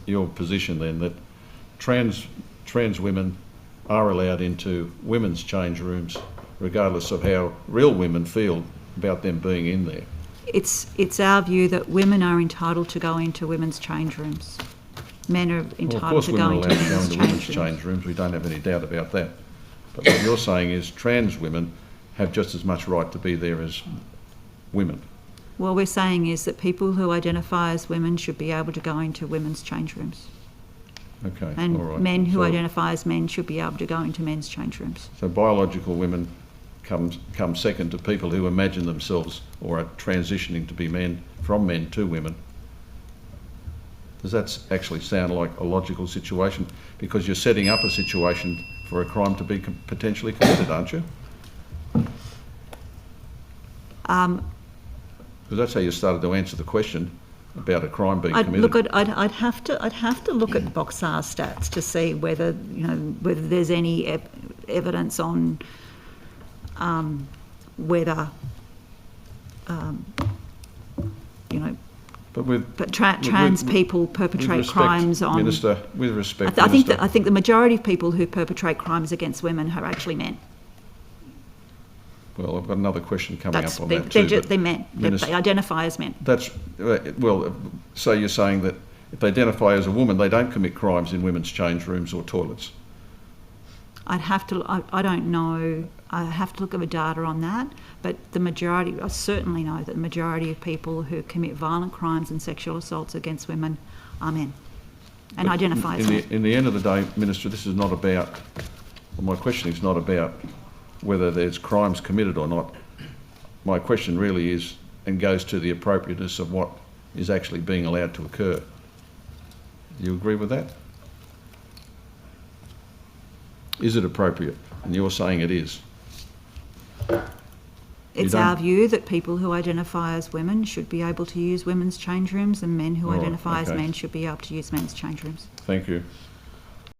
your position then that trans women are allowed into women's change rooms regardless of how real women feel about them being in there? It's our view that women are entitled to go into women's change rooms. Men are entitled to go into women's change rooms. We don't have any doubt about that. But what you're saying is trans women have just as much right to be there as women. What we're saying is that people who identify as women should be able to go into women's change rooms. Okay, and all right. Men who identify as men should be able to go into men's change rooms. So biological women come second to people who imagine themselves or are transitioning to be men, from men to women. Does that actually sound like a logical situation? Because you're setting up a situation for a crime to be potentially committed, aren't you? Because that's how you started to answer the question about a crime being committed. I'd have to look at Boxar stats to see whether there's any evidence on whether trans people perpetrate crimes on. Minister, with respect, I think the majority of people who perpetrate crimes against women are actually men. Well, I've got another question coming up on that too. They're men. They identify as men. So you're saying that if they identify as a woman, they don't commit crimes in women's change rooms or toilets? I don't know. I have to look at the data on that. But I certainly know that the majority of people who commit violent crimes and sexual assaults against women are men and identify as men. In the end of the day, Minister, this is not about, my question is not about whether there's crimes committed or not. My question really is, and goes to the appropriateness of what is actually being allowed to occur. Do you agree with that? Is it appropriate? And you're saying it is. It's our view that people who identify as women should be able to use women's change rooms, and men who identify as men should be able to use men's change rooms. Thank you.